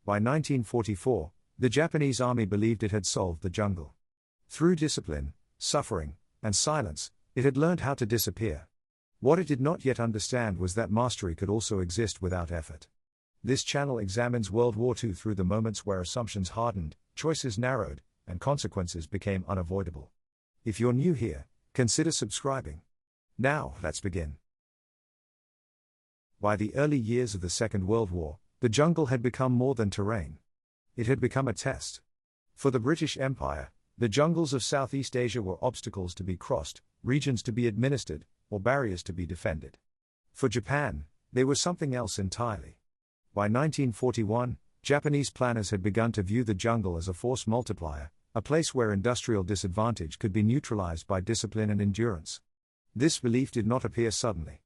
By 1944, the Japanese army believed it had solved the jungle. Through discipline, suffering, and silence, it had learned how to disappear. What it did not yet understand was that mastery could also exist without effort. This channel examines World War II through the moments where assumptions hardened, choices narrowed, and consequences became unavoidable. If you're new here, consider subscribing. Now, let's begin. By the early years of the Second World War, the jungle had become more than terrain. It had become a test. For the British Empire, the jungles of Southeast Asia were obstacles to be crossed, regions to be administered, or barriers to be defended. For Japan, they were something else entirely. By 1941, Japanese planners had begun to view the jungle as a force multiplier, a place where industrial disadvantage could be neutralized by discipline and endurance. This belief did not appear suddenly.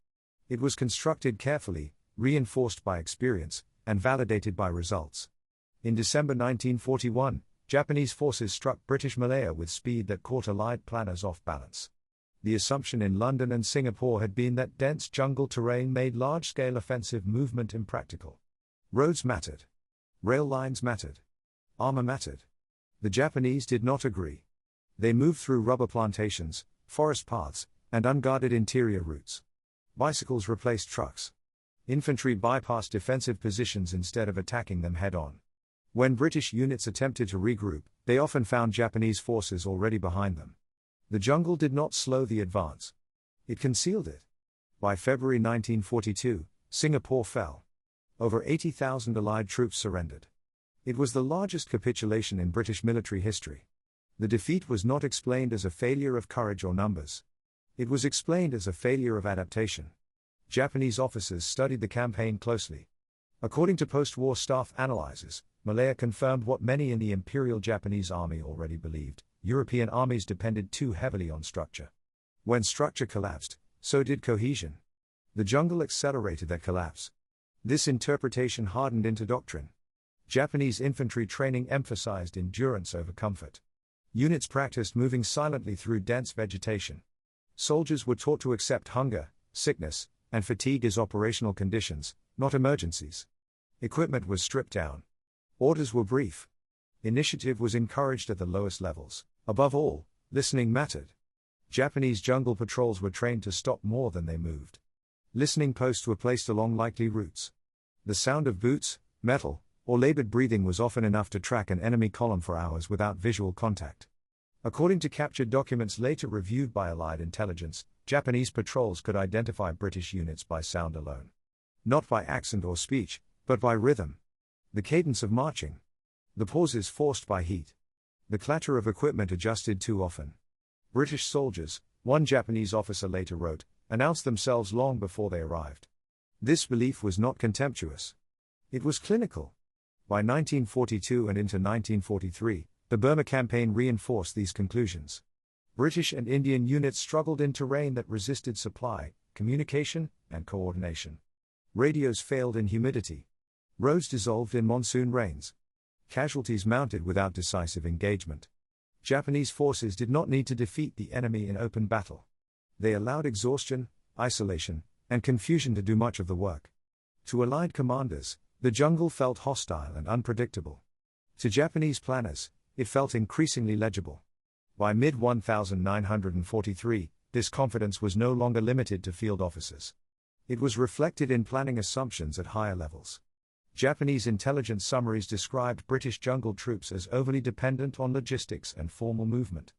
It was constructed carefully, reinforced by experience, and validated by results. In December 1941, Japanese forces struck British Malaya with speed that caught Allied planners off balance. The assumption in London and Singapore had been that dense jungle terrain made large-scale offensive movement impractical. Roads mattered. Rail lines mattered. Armor mattered. The Japanese did not agree. They moved through rubber plantations, forest paths, and unguarded interior routes. Bicycles replaced trucks. Infantry bypassed defensive positions instead of attacking them head-on. When British units attempted to regroup, they often found Japanese forces already behind them. The jungle did not slow the advance. It concealed it. By February 1942, Singapore fell. Over 80,000 Allied troops surrendered. It was the largest capitulation in British military history. The defeat was not explained as a failure of courage or numbers. It was explained as a failure of adaptation. Japanese officers studied the campaign closely. According to post-war staff analyses, Malaya confirmed what many in the Imperial Japanese Army already believed: European armies depended too heavily on structure. When structure collapsed, so did cohesion. The jungle accelerated that collapse. This interpretation hardened into doctrine. Japanese infantry training emphasized endurance over comfort. Units practiced moving silently through dense vegetation. Soldiers were taught to accept hunger, sickness, and fatigue as operational conditions, not emergencies. Equipment was stripped down. Orders were brief. Initiative was encouraged at the lowest levels. Above all, listening mattered. Japanese jungle patrols were trained to stop more than they moved. Listening posts were placed along likely routes. The sound of boots, metal, or labored breathing was often enough to track an enemy column for hours without visual contact. According to captured documents later reviewed by Allied intelligence, Japanese patrols could identify British units by sound alone. Not by accent or speech, but by rhythm. The cadence of marching. The pauses forced by heat. The clatter of equipment adjusted too often. British soldiers, one Japanese officer later wrote, announced themselves long before they arrived. This belief was not contemptuous. It was clinical. By 1942 and into 1943, the Burma campaign reinforced these conclusions. British and Indian units struggled in terrain that resisted supply, communication, and coordination. Radios failed in humidity. Roads dissolved in monsoon rains. Casualties mounted without decisive engagement. Japanese forces did not need to defeat the enemy in open battle. They allowed exhaustion, isolation, and confusion to do much of the work. To Allied commanders, the jungle felt hostile and unpredictable. To Japanese planners, it felt increasingly legible. By mid-1943, this confidence was no longer limited to field officers. It was reflected in planning assumptions at higher levels. Japanese intelligence summaries described British jungle troops as overly dependent on logistics and formal movement.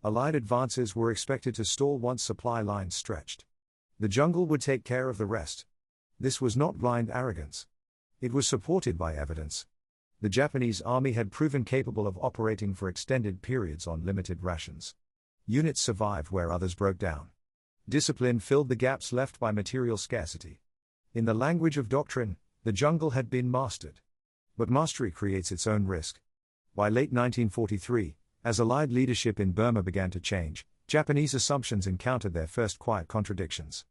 Allied advances were expected to stall once supply lines stretched. The jungle would take care of the rest. This was not blind arrogance. It was supported by evidence. The Japanese army had proven capable of operating for extended periods on limited rations. Units survived where others broke down. Discipline filled the gaps left by material scarcity. In the language of doctrine, the jungle had been mastered. But mastery creates its own risk. By late 1943, as Allied leadership in Burma began to change, Japanese assumptions encountered their first quiet contradictions.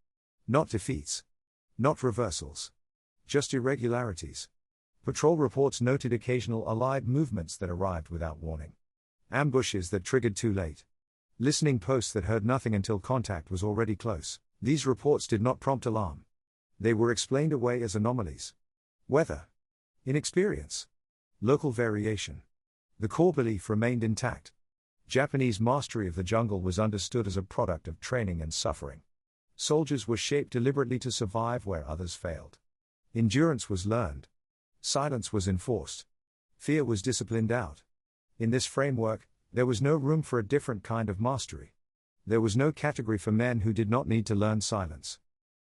Not defeats. Not reversals. Just irregularities. Patrol reports noted occasional Allied movements that arrived without warning. Ambushes that triggered too late. Listening posts that heard nothing until contact was already close. These reports did not prompt alarm. They were explained away as anomalies. Weather. Inexperience. Local variation. The core belief remained intact. Japanese mastery of the jungle was understood as a product of training and suffering. Soldiers were shaped deliberately to survive where others failed. Endurance was learned. Silence was enforced. Fear was disciplined out. In this framework, there was no room for a different kind of mastery. There was no category for men who did not need to learn silence,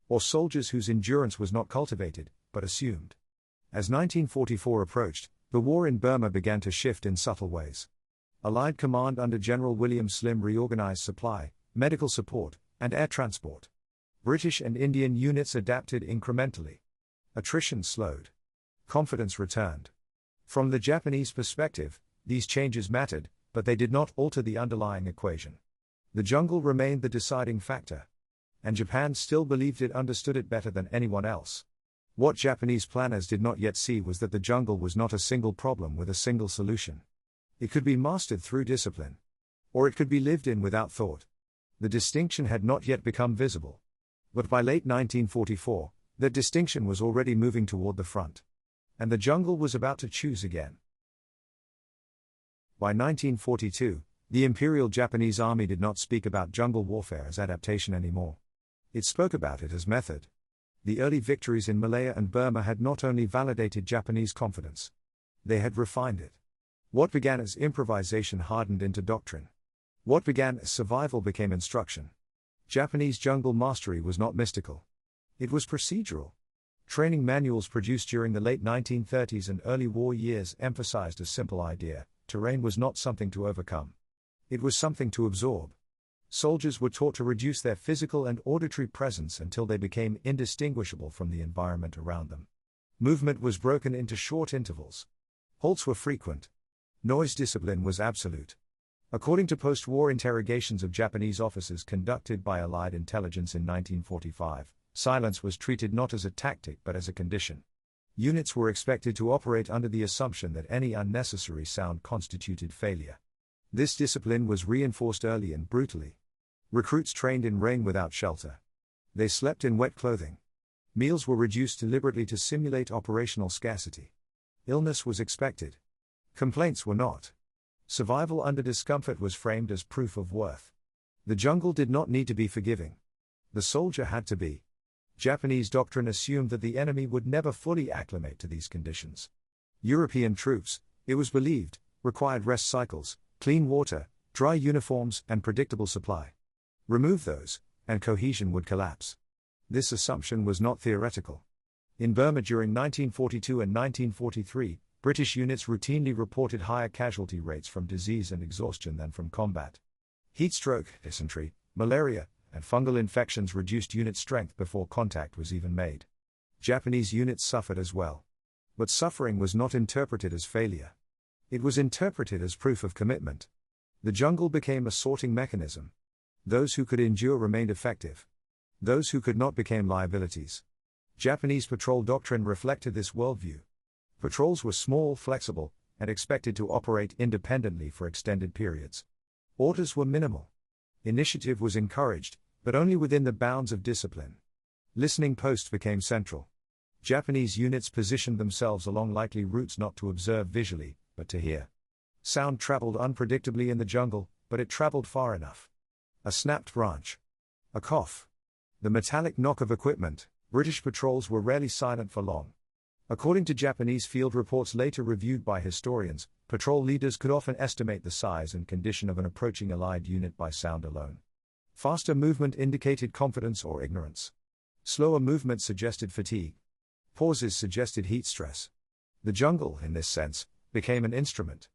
or soldiers whose endurance was not cultivated, but assumed. As 1944 approached, the war in Burma began to shift in subtle ways. Allied command under General William Slim reorganized supply, medical support, and air transport. British and Indian units adapted incrementally. Attrition slowed. Confidence returned. From the Japanese perspective, these changes mattered, but they did not alter the underlying equation. The jungle remained the deciding factor. And Japan still believed it understood it better than anyone else. What Japanese planners did not yet see was that the jungle was not a single problem with a single solution. It could be mastered through discipline. Or it could be lived in without thought. The distinction had not yet become visible. But by late 1944, that distinction was already moving toward the front. And the jungle was about to choose again. By 1942, the Imperial Japanese Army did not speak about jungle warfare as adaptation anymore. It spoke about it as method. The early victories in Malaya and Burma had not only validated Japanese confidence, they had refined it. What began as improvisation hardened into doctrine. What began as survival became instruction. Japanese jungle mastery was not mystical. It was procedural. Training manuals produced during the late 1930s and early war years emphasized a simple idea: terrain was not something to overcome. It was something to absorb. Soldiers were taught to reduce their physical and auditory presence until they became indistinguishable from the environment around them. Movement was broken into short intervals. Halts were frequent. Noise discipline was absolute. According to post-war interrogations of Japanese officers conducted by Allied intelligence in 1945, silence was treated not as a tactic but as a condition. Units were expected to operate under the assumption that any unnecessary sound constituted failure. This discipline was reinforced early and brutally. Recruits trained in rain without shelter. They slept in wet clothing. Meals were reduced deliberately to simulate operational scarcity. Illness was expected. Complaints were not. Survival under discomfort was framed as proof of worth. The jungle did not need to be forgiving. The soldier had to be. Japanese doctrine assumed that the enemy would never fully acclimate to these conditions. European troops, it was believed, required rest cycles, clean water, dry uniforms, and predictable supply. Remove those, and cohesion would collapse. This assumption was not theoretical. In Burma during 1942 and 1943, British units routinely reported higher casualty rates from disease and exhaustion than from combat. Heatstroke, dysentery, malaria, and fungal infections reduced unit strength before contact was even made. Japanese units suffered as well. But suffering was not interpreted as failure. It was interpreted as proof of commitment. The jungle became a sorting mechanism. Those who could endure remained effective. Those who could not became liabilities. Japanese patrol doctrine reflected this worldview. Patrols were small, flexible, and expected to operate independently for extended periods. Orders were minimal. Initiative was encouraged, but only within the bounds of discipline. Listening posts became central. Japanese units positioned themselves along likely routes not to observe visually, but to hear. Sound traveled unpredictably in the jungle, but it traveled far enough. A snapped branch. A cough. The metallic knock of equipment. British patrols were rarely silent for long. According to Japanese field reports later reviewed by historians, patrol leaders could often estimate the size and condition of an approaching Allied unit by sound alone. Faster movement indicated confidence or ignorance. Slower movement suggested fatigue. Pauses suggested heat stress. The jungle, in this sense, became an instrument.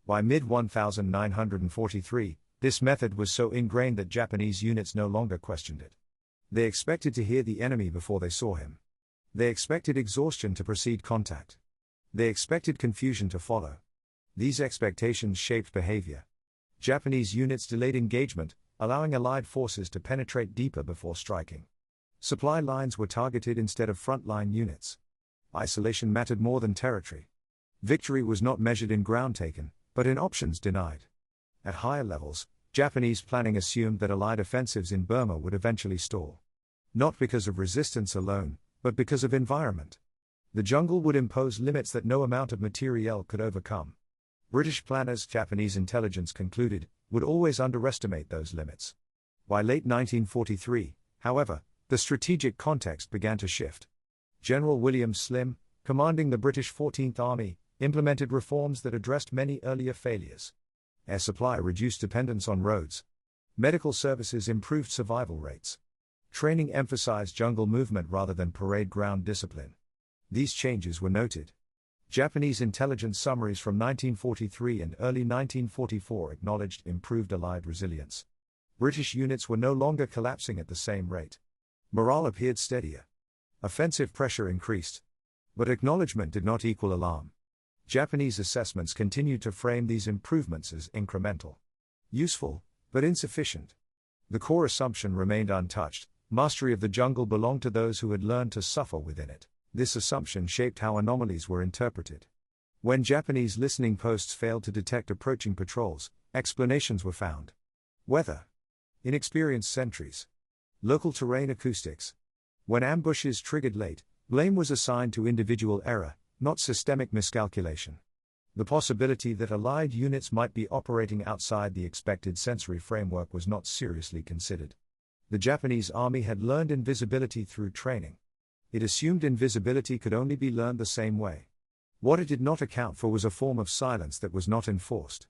By mid-1943, this method was so ingrained that Japanese units no longer questioned it. They expected to hear the enemy before they saw him. They expected exhaustion to precede contact. They expected confusion to follow. These expectations shaped behavior. Japanese units delayed engagement, allowing Allied forces to penetrate deeper before striking. Supply lines were targeted instead of frontline units. Isolation mattered more than territory. Victory was not measured in ground taken, but in options denied. At higher levels, Japanese planning assumed that Allied offensives in Burma would eventually stall. Not because of resistance alone, but because of environment. The jungle would impose limits that no amount of materiel could overcome. British planners, Japanese intelligence concluded, would always underestimate those limits. By late 1943, however, the strategic context began to shift. General William Slim, commanding the British 14th Army, implemented reforms that addressed many earlier failures. Air supply reduced dependence on roads. Medical services improved survival rates. Training emphasized jungle movement rather than parade ground discipline. These changes were noted. Japanese intelligence summaries from 1943 and early 1944 acknowledged improved Allied resilience. British units were no longer collapsing at the same rate. Morale appeared steadier. Offensive pressure increased. But acknowledgement did not equal alarm. Japanese assessments continued to frame these improvements as incremental. Useful, but insufficient. The core assumption remained untouched: mastery of the jungle belonged to those who had learned to suffer within it. This assumption shaped how anomalies were interpreted. When Japanese listening posts failed to detect approaching patrols, explanations were found. Weather. Inexperienced sentries. Local terrain acoustics. When ambushes triggered late, blame was assigned to individual error, not systemic miscalculation. The possibility that Allied units might be operating outside the expected sensory framework was not seriously considered. The Japanese army had learned invisibility through training. It assumed invisibility could only be learned the same way. What it did not account for was a form of silence that was not enforced.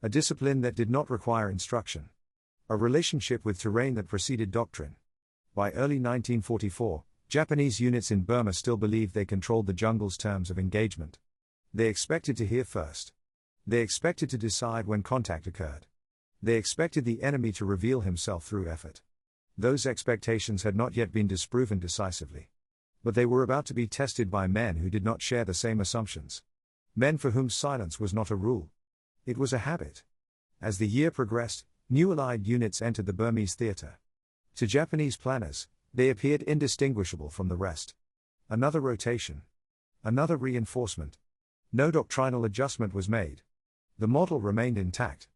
A discipline that did not require instruction. A relationship with terrain that preceded doctrine. By early 1944, Japanese units in Burma still believed they controlled the jungle's terms of engagement. They expected to hear first. They expected to decide when contact occurred. They expected the enemy to reveal himself through effort. Those expectations had not yet been disproven decisively. But they were about to be tested by men who did not share the same assumptions. Men for whom silence was not a rule. It was a habit. As the year progressed, new Allied units entered the Burmese theater. To Japanese planners, they appeared indistinguishable from the rest. Another rotation. Another reinforcement. No doctrinal adjustment was made. The model remained intact.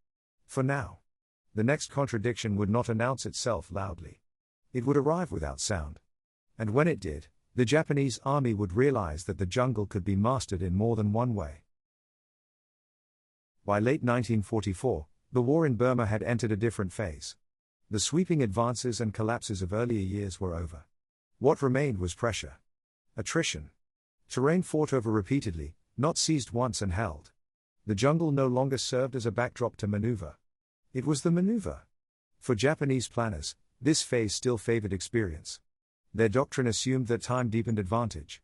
For now. The next contradiction would not announce itself loudly. It would arrive without sound. And when it did, the Japanese army would realize that the jungle could be mastered in more than one way. By late 1944, the war in Burma had entered a different phase. The sweeping advances and collapses of earlier years were over. What remained was pressure. Attrition. Terrain fought over repeatedly, not seized once and held. The jungle no longer served as a backdrop to maneuver. It was the maneuver. For Japanese planners, this phase still favored experience. Their doctrine assumed that time deepened advantage.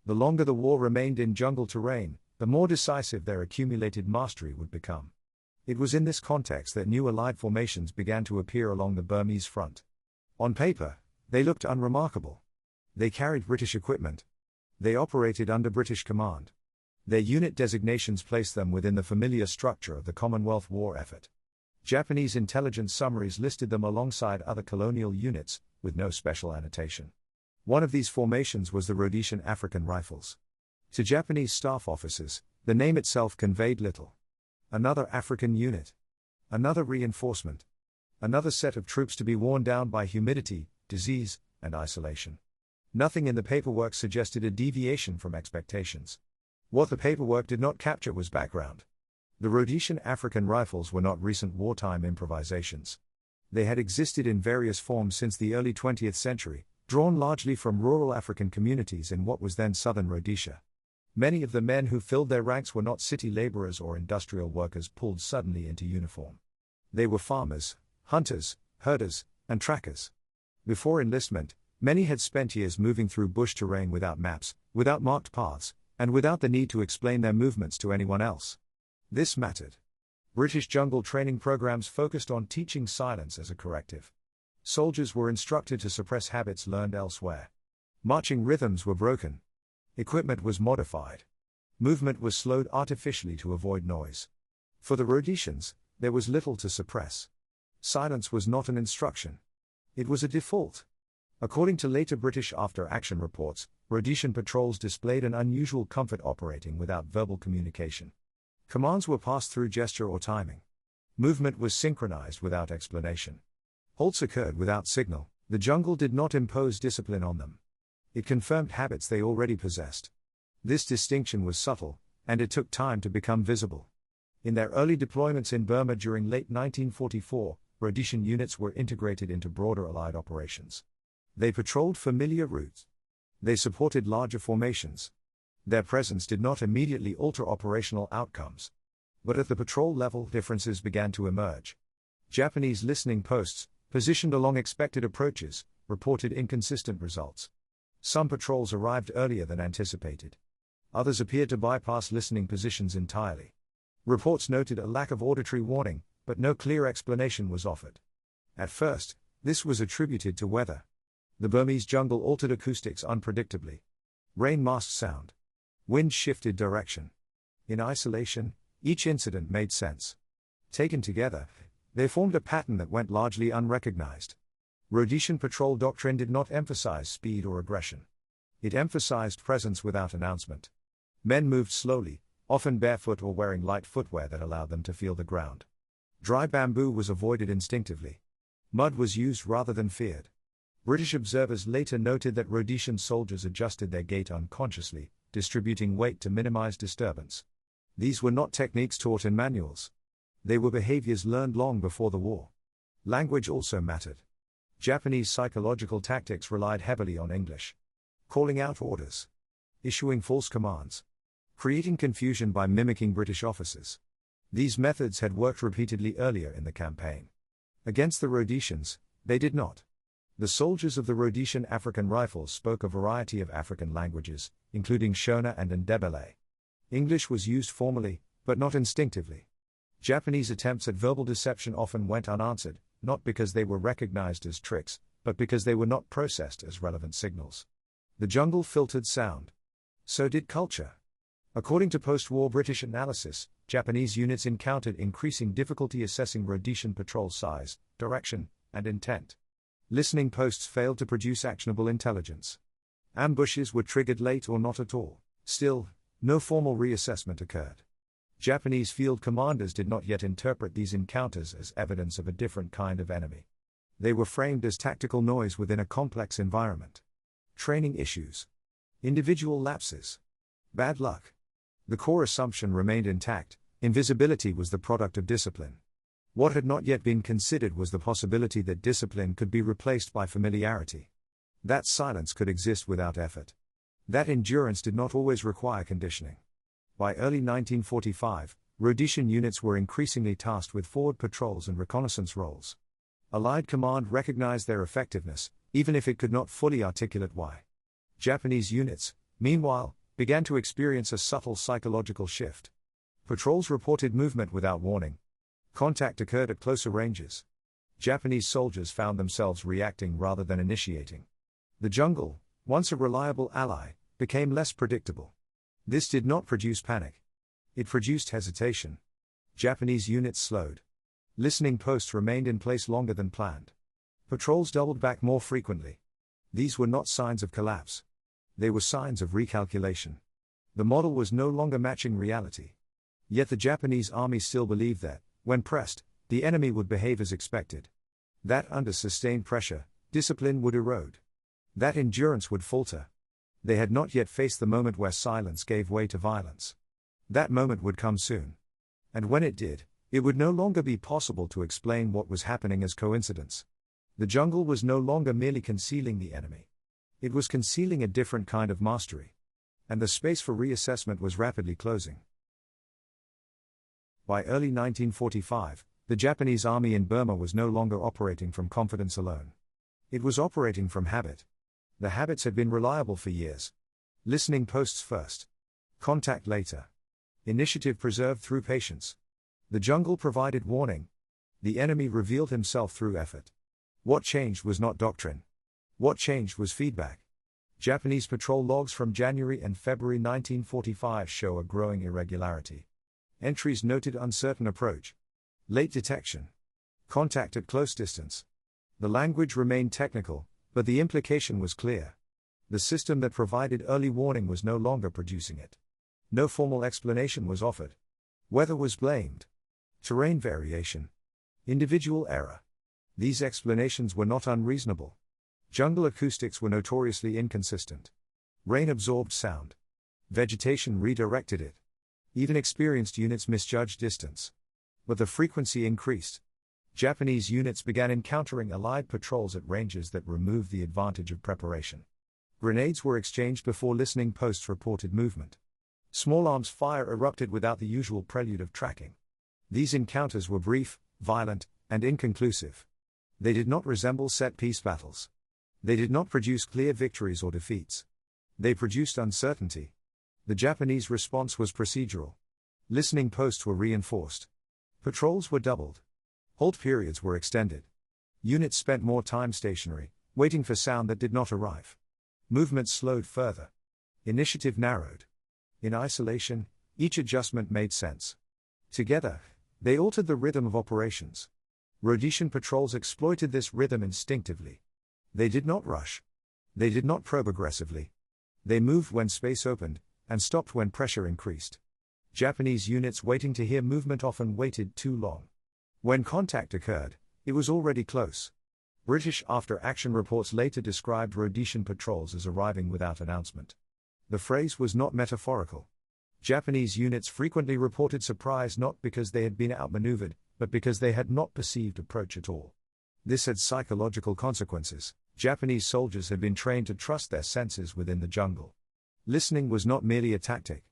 The longer the war remained in jungle terrain, the more decisive their accumulated mastery would become. It was in this context that new Allied formations began to appear along the Burmese front. On paper, they looked unremarkable. They carried British equipment. They operated under British command. Their unit designations placed them within the familiar structure of the Commonwealth war effort. Japanese intelligence summaries listed them alongside other colonial units, with no special annotation. One of these formations was the Rhodesian African Rifles. To Japanese staff officers, the name itself conveyed little. Another African unit. Another reinforcement. Another set of troops to be worn down by humidity, disease, and isolation. Nothing in the paperwork suggested a deviation from expectations. What the paperwork did not capture was background. The Rhodesian African Rifles were not recent wartime improvisations. They had existed in various forms since the early 20th century, drawn largely from rural African communities in what was then southern Rhodesia. Many of the men who filled their ranks were not city laborers or industrial workers pulled suddenly into uniform. They were farmers, hunters, herders, and trackers. Before enlistment, many had spent years moving through bush terrain without maps, without marked paths, and without the need to explain their movements to anyone else. This mattered. British jungle training programs focused on teaching silence as a corrective. Soldiers were instructed to suppress habits learned elsewhere. Marching rhythms were broken. Equipment was modified. Movement was slowed artificially to avoid noise. For the Rhodesians, there was little to suppress. Silence was not an instruction. It was a default. According to later British after-action reports, Rhodesian patrols displayed an unusual comfort operating without verbal communication. Commands were passed through gesture or timing. Movement was synchronized without explanation. Halts occurred without signal. The jungle did not impose discipline on them. It confirmed habits they already possessed. This distinction was subtle, and it took time to become visible. In their early deployments in Burma during late 1944, Rhodesian units were integrated into broader Allied operations. They patrolled familiar routes. They supported larger formations. Their presence did not immediately alter operational outcomes. But at the patrol level, differences began to emerge. Japanese listening posts, positioned along expected approaches, reported inconsistent results. Some patrols arrived earlier than anticipated. Others appeared to bypass listening positions entirely. Reports noted a lack of auditory warning, but no clear explanation was offered. At first, this was attributed to weather. The Burmese jungle altered acoustics unpredictably. Rain masked sound. Wind shifted direction. In isolation, each incident made sense. Taken together, they formed a pattern that went largely unrecognized. Rhodesian patrol doctrine did not emphasize speed or aggression. It emphasized presence without announcement. Men moved slowly, often barefoot or wearing light footwear that allowed them to feel the ground. Dry bamboo was avoided instinctively. Mud was used rather than feared. British observers later noted that Rhodesian soldiers adjusted their gait unconsciously, distributing weight to minimize disturbance. These were not techniques taught in manuals. They were behaviors learned long before the war. Language also mattered. Japanese psychological tactics relied heavily on English. Calling out orders. Issuing false commands. Creating confusion by mimicking British officers. These methods had worked repeatedly earlier in the campaign. Against the Rhodesians, they did not. The soldiers of the Rhodesian African Rifles spoke a variety of African languages, including Shona and Ndebele. English was used formally, but not instinctively. Japanese attempts at verbal deception often went unanswered, not because they were recognized as tricks, but because they were not processed as relevant signals. The jungle filtered sound. So did culture. According to post-war British analysis, Japanese units encountered increasing difficulty assessing Rhodesian patrol size, direction, and intent. Listening posts failed to produce actionable intelligence. Ambushes were triggered late or not at all. Still, no formal reassessment occurred. Japanese field commanders did not yet interpret these encounters as evidence of a different kind of enemy. They were framed as tactical noise within a complex environment. Training issues. Individual lapses. Bad luck. The core assumption remained intact: invisibility was the product of discipline. What had not yet been considered was the possibility that discipline could be replaced by familiarity. That silence could exist without effort. That endurance did not always require conditioning. By early 1945, Rhodesian units were increasingly tasked with forward patrols and reconnaissance roles. Allied command recognized their effectiveness, even if it could not fully articulate why. Japanese units, meanwhile, began to experience a subtle psychological shift. Patrols reported movement without warning. Contact occurred at closer ranges. Japanese soldiers found themselves reacting rather than initiating. The jungle, once a reliable ally, became less predictable. This did not produce panic. It produced hesitation. Japanese units slowed. Listening posts remained in place longer than planned. Patrols doubled back more frequently. These were not signs of collapse. They were signs of recalculation. The model was no longer matching reality. Yet the Japanese army still believed that, when pressed, the enemy would behave as expected. That under sustained pressure, discipline would erode. That endurance would falter. They had not yet faced the moment where silence gave way to violence. That moment would come soon. And when it did, it would no longer be possible to explain what was happening as coincidence. The jungle was no longer merely concealing the enemy. It was concealing a different kind of mastery. And the space for reassessment was rapidly closing. By early 1945, the Japanese army in Burma was no longer operating from confidence alone. It was operating from habit. The habits had been reliable for years. Listening posts first. Contact later. Initiative preserved through patience. The jungle provided warning. The enemy revealed himself through effort. What changed was not doctrine. What changed was feedback. Japanese patrol logs from January and February 1945 show a growing irregularity. Entries noted uncertain approach. Late detection. Contact at close distance. The language remained technical, but the implication was clear. The system that provided early warning was no longer producing it. No formal explanation was offered. Weather was blamed. Terrain variation. Individual error. These explanations were not unreasonable. Jungle acoustics were notoriously inconsistent. Rain absorbed sound. Vegetation redirected it. Even experienced units misjudged distance. But the frequency increased. Japanese units began encountering Allied patrols at ranges that removed the advantage of preparation. Grenades were exchanged before listening posts reported movement. Small arms fire erupted without the usual prelude of tracking. These encounters were brief, violent, and inconclusive. They did not resemble set-piece battles. They did not produce clear victories or defeats. They produced uncertainty. The Japanese response was procedural. Listening posts were reinforced. Patrols were doubled. Halt periods were extended. Units spent more time stationary, waiting for sound that did not arrive. Movement slowed further. Initiative narrowed. In isolation, each adjustment made sense. Together, they altered the rhythm of operations. Rhodesian patrols exploited this rhythm instinctively. They did not rush. They did not probe aggressively. They moved when space opened, and stopped when pressure increased. Japanese units waiting to hear movement often waited too long. When contact occurred, it was already close. British after-action reports later described Rhodesian patrols as arriving without announcement. The phrase was not metaphorical. Japanese units frequently reported surprise not because they had been outmaneuvered, but because they had not perceived approach at all. This had psychological consequences. Japanese soldiers had been trained to trust their senses within the jungle. Listening was not merely a tactic.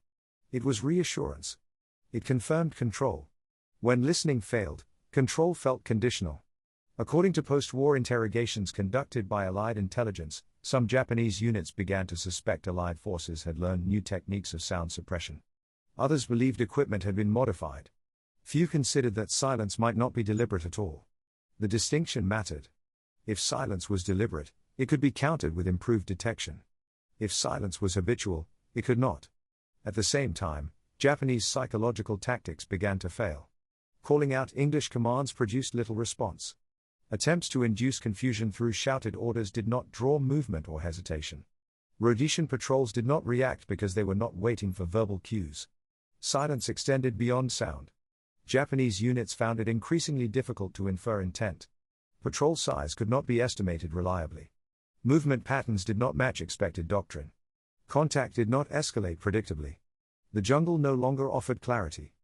It was reassurance. It confirmed control. When listening failed, control felt conditional. According to post-war interrogations conducted by Allied intelligence, some Japanese units began to suspect Allied forces had learned new techniques of sound suppression. Others believed equipment had been modified. Few considered that silence might not be deliberate at all. The distinction mattered. If silence was deliberate, it could be countered with improved detection. If silence was habitual, it could not. At the same time, Japanese psychological tactics began to fail. Calling out English commands produced little response. Attempts to induce confusion through shouted orders did not draw movement or hesitation. Rhodesian patrols did not react because they were not waiting for verbal cues. Silence extended beyond sound. Japanese units found it increasingly difficult to infer intent. Patrol size could not be estimated reliably. Movement patterns did not match expected doctrine. Contact did not escalate predictably. The jungle no longer offered clarity.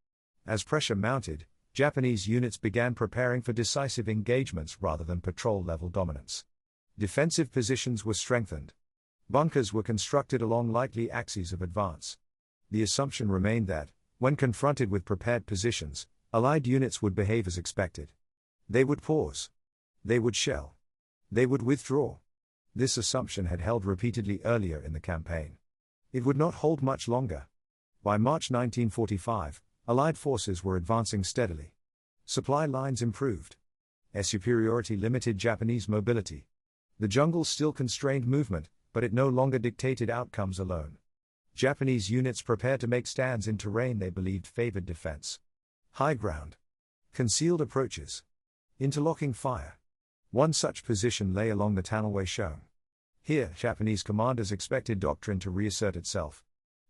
As pressure mounted, Japanese units began preparing for decisive engagements rather than patrol-level dominance. Defensive positions were strengthened. Bunkers were constructed along likely axes of advance. The assumption remained that, when confronted with prepared positions, Allied units would behave as expected. They would pause. They would shell. They would withdraw. This assumption had held repeatedly earlier in the campaign. It would not hold much longer. By March 1945, Allied forces were advancing steadily. Supply lines improved. Air superiority limited Japanese mobility. The jungle still constrained movement, but it no longer dictated outcomes alone. Japanese units prepared to make stands in terrain they believed favored defense. High ground. Concealed approaches. Interlocking fire. One such position lay along the Tanlwe Chaung. Here, Japanese commanders expected doctrine to reassert itself.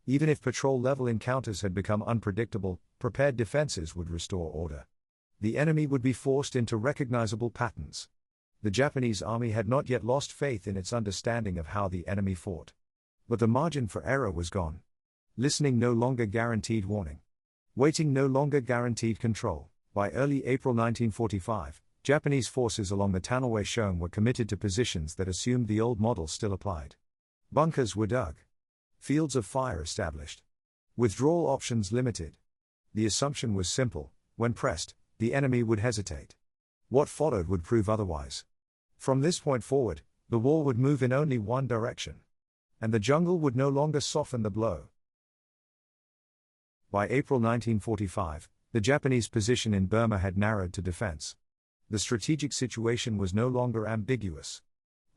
Even if patrol-level encounters had become unpredictable, prepared defenses would restore order. The enemy would be forced into recognizable patterns. The Japanese army had not yet lost faith in its understanding of how the enemy fought. But the margin for error was gone. Listening no longer guaranteed warning. Waiting no longer guaranteed control. By early April 1945, Japanese forces along the Tanlwe Chaung were committed to positions that assumed the old model still applied. Bunkers were dug. Fields of fire established. Withdrawal options limited. The assumption was simple: when pressed, the enemy would hesitate. What followed would prove otherwise. From this point forward, the war would move in only one direction. And the jungle would no longer soften the blow. By April 1945, the Japanese position in Burma had narrowed to defense. The strategic situation was no longer ambiguous.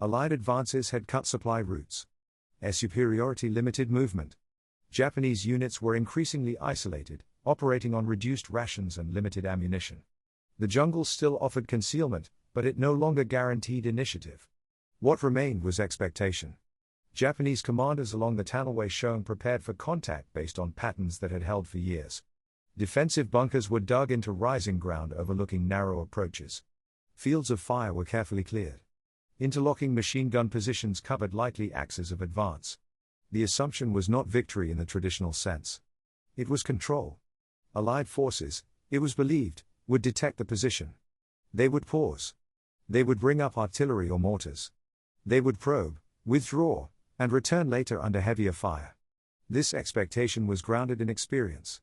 Allied advances had cut supply routes. Air superiority limited movement. Japanese units were increasingly isolated, operating on reduced rations and limited ammunition. The jungle still offered concealment, but it no longer guaranteed initiative. What remained was expectation. Japanese commanders along the Tanlwe Chaung prepared for contact based on patterns that had held for years. Defensive bunkers were dug into rising ground overlooking narrow approaches. Fields of fire were carefully cleared. Interlocking machine gun positions covered likely axes of advance. The assumption was not victory in the traditional sense. It was control. Allied forces, it was believed, would detect the position. They would pause. They would bring up artillery or mortars. They would probe, withdraw, and return later under heavier fire. This expectation was grounded in experience.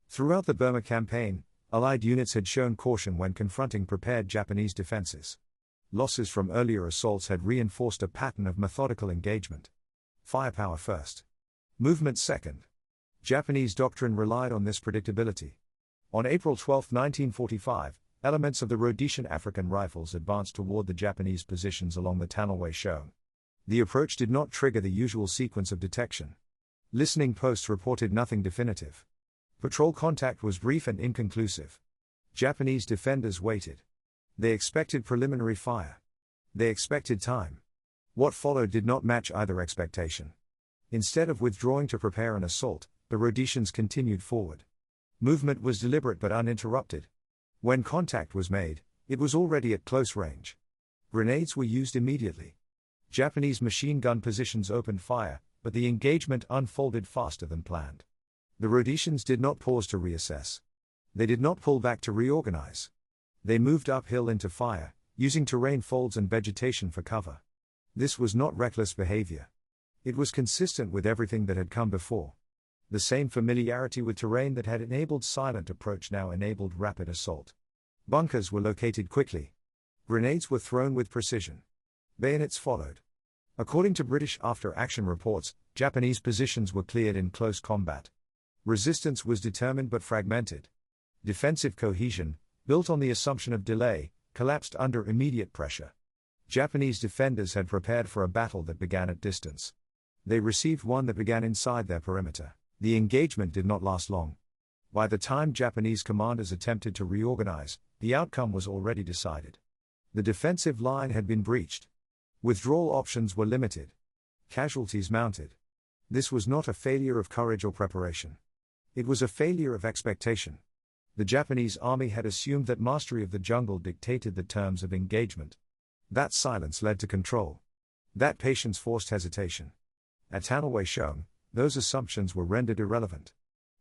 Throughout the Burma campaign, Allied units had shown caution when confronting prepared Japanese defenses. Losses from earlier assaults had reinforced a pattern of methodical engagement. Firepower first. Movement second. Japanese doctrine relied on this predictability. On April 12, 1945, elements of the Rhodesian African Rifles advanced toward the Japanese positions along the Tanlwe Chaung. The approach did not trigger the usual sequence of detection. Listening posts reported nothing definitive. Patrol contact was brief and inconclusive. Japanese defenders waited. They expected preliminary fire. They expected time. What followed did not match either expectation. Instead of withdrawing to prepare an assault, the Rhodesians continued forward. Movement was deliberate but uninterrupted. When contact was made, it was already at close range. Grenades were used immediately. Japanese machine gun positions opened fire, but the engagement unfolded faster than planned. The Rhodesians did not pause to reassess. They did not pull back to reorganize. They moved uphill into fire, using terrain folds and vegetation for cover. This was not reckless behavior. It was consistent with everything that had come before. The same familiarity with terrain that had enabled silent approach now enabled rapid assault. Bunkers were located quickly. Grenades were thrown with precision. Bayonets followed. According to British after-action reports, Japanese positions were cleared in close combat. Resistance was determined but fragmented. Defensive cohesion, built on the assumption of delay, collapsed under immediate pressure. Japanese defenders had prepared for a battle that began at distance. They received one that began inside their perimeter. The engagement did not last long. By the time Japanese commanders attempted to reorganize, the outcome was already decided. The defensive line had been breached. Withdrawal options were limited. Casualties mounted. This was not a failure of courage or preparation. It was a failure of expectation. The Japanese army had assumed that mastery of the jungle dictated the terms of engagement. That silence led to control. That patience forced hesitation. At Tanlwe Chaung, those assumptions were rendered irrelevant.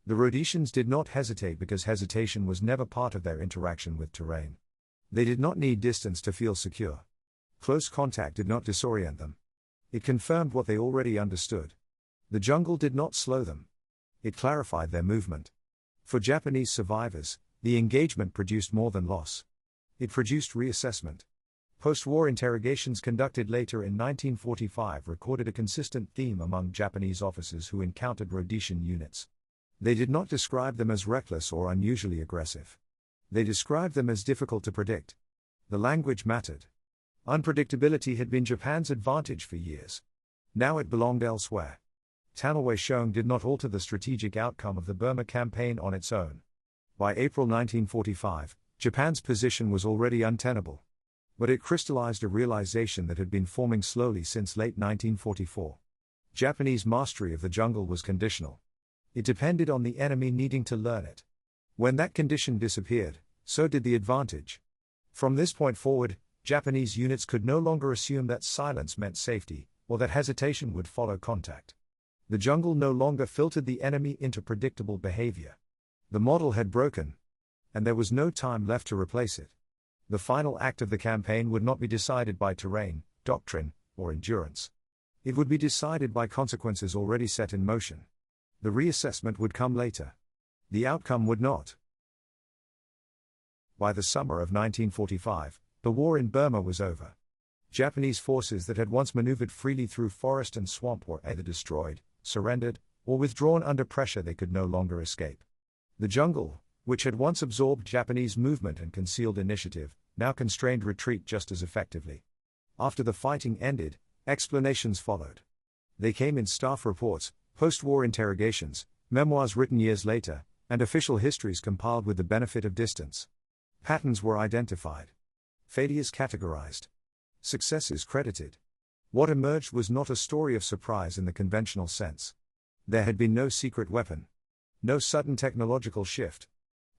The Rhodesians did not hesitate because hesitation was never part of their interaction with terrain. They did not need distance to feel secure. Close contact did not disorient them. It confirmed what they already understood. The jungle did not slow them. It clarified their movement. For Japanese survivors, the engagement produced more than loss. It produced reassessment. Post-war interrogations conducted later in 1945 recorded a consistent theme among Japanese officers who encountered Rhodesian units. They did not describe them as reckless or unusually aggressive. They described them as difficult to predict. The language mattered. Unpredictability had been Japan's advantage for years. Now it belonged elsewhere. Tanlwe Chaung did not alter the strategic outcome of the Burma campaign on its own. By April 1945, Japan's position was already untenable. But it crystallized a realization that had been forming slowly since late 1944. Japanese mastery of the jungle was conditional. It depended on the enemy needing to learn it. When that condition disappeared, so did the advantage. From this point forward, Japanese units could no longer assume that silence meant safety, or that hesitation would follow contact. The jungle no longer filtered the enemy into predictable behavior. The model had broken. And there was no time left to replace it. The final act of the campaign would not be decided by terrain, doctrine, or endurance. It would be decided by consequences already set in motion. The reassessment would come later. The outcome would not. By the summer of 1945, the war in Burma was over. Japanese forces that had once maneuvered freely through forest and swamp were either destroyed, surrendered, or withdrawn under pressure they could no longer escape. The jungle, which had once absorbed Japanese movement and concealed initiative, now constrained retreat just as effectively. After the fighting ended, explanations followed. They came in staff reports, post-war interrogations, memoirs written years later, and official histories compiled with the benefit of distance. Patterns were identified. Failures categorized. Successes credited. What emerged was not a story of surprise in the conventional sense. There had been no secret weapon. No sudden technological shift.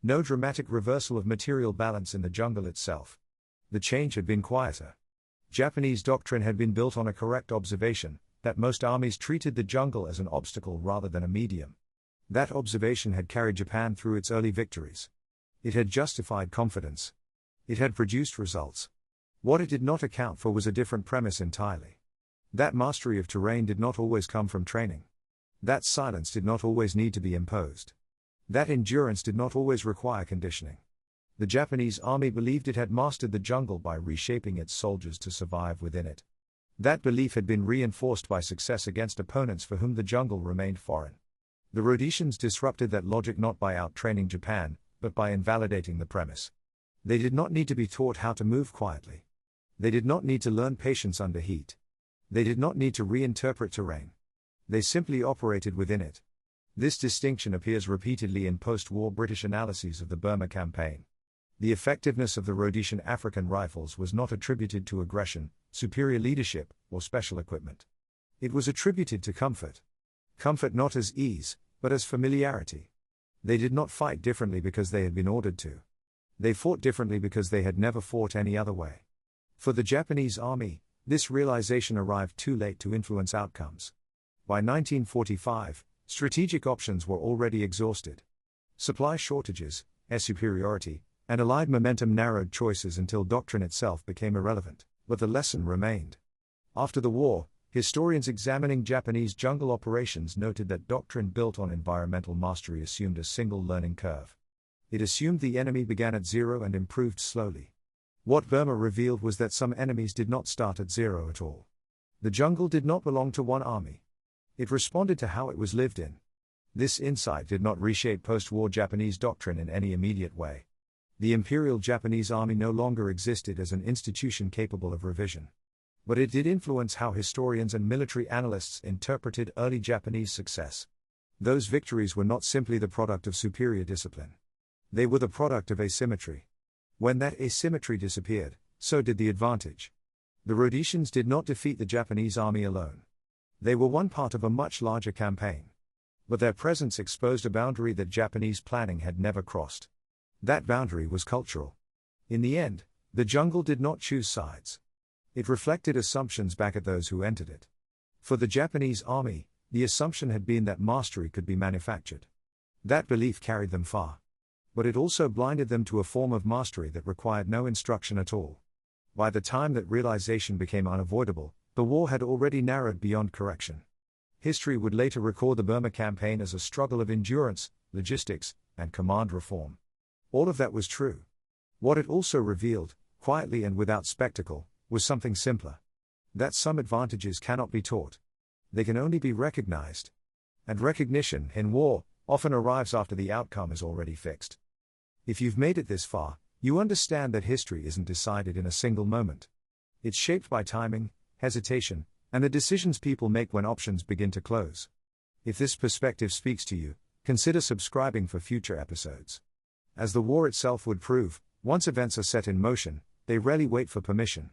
No dramatic reversal of material balance in the jungle itself. The change had been quieter. Japanese doctrine had been built on a correct observation, that most armies treated the jungle as an obstacle rather than a medium. That observation had carried Japan through its early victories. It had justified confidence. It had produced results. What it did not account for was a different premise entirely. That mastery of terrain did not always come from training. That silence did not always need to be imposed. That endurance did not always require conditioning. The Japanese army believed it had mastered the jungle by reshaping its soldiers to survive within it. That belief had been reinforced by success against opponents for whom the jungle remained foreign. The Rhodesians disrupted that logic not by out-training Japan, but by invalidating the premise. They did not need to be taught how to move quietly. They did not need to learn patience under heat. They did not need to reinterpret terrain. They simply operated within it. This distinction appears repeatedly in post-war British analyses of the Burma campaign. The effectiveness of the Rhodesian African Rifles was not attributed to aggression, superior leadership, or special equipment. It was attributed to comfort. Comfort not as ease, but as familiarity. They did not fight differently because they had been ordered to. They fought differently because they had never fought any other way. For the Japanese army, this realization arrived too late to influence outcomes. By 1945, strategic options were already exhausted. Supply shortages, air superiority, and Allied momentum narrowed choices until doctrine itself became irrelevant, but the lesson remained. After the war, historians examining Japanese jungle operations noted that doctrine built on environmental mastery assumed a single learning curve. It assumed the enemy began at zero and improved slowly. What Burma revealed was that some enemies did not start at zero at all. The jungle did not belong to one army. It responded to how it was lived in. This insight did not reshape post-war Japanese doctrine in any immediate way. The Imperial Japanese Army no longer existed as an institution capable of revision. But it did influence how historians and military analysts interpreted early Japanese success. Those victories were not simply the product of superior discipline. They were the product of asymmetry. When that asymmetry disappeared, so did the advantage. The Rhodesians did not defeat the Japanese army alone. They were one part of a much larger campaign. But their presence exposed a boundary that Japanese planning had never crossed. That boundary was cultural. In the end, the jungle did not choose sides. It reflected assumptions back at those who entered it. For the Japanese army, the assumption had been that mastery could be manufactured. That belief carried them far. But it also blinded them to a form of mastery that required no instruction at all. By the time that realization became unavoidable, the war had already narrowed beyond correction. History would later record the Burma campaign as a struggle of endurance, logistics, and command reform. All of that was true. What it also revealed, quietly and without spectacle, was something simpler. That some advantages cannot be taught. They can only be recognized. And recognition, in war, often arrives after the outcome is already fixed. If you've made it this far, you understand that history isn't decided in a single moment. It's shaped by timing, hesitation, and the decisions people make when options begin to close. If this perspective speaks to you, consider subscribing for future episodes. As the war itself would prove, once events are set in motion, they rarely wait for permission.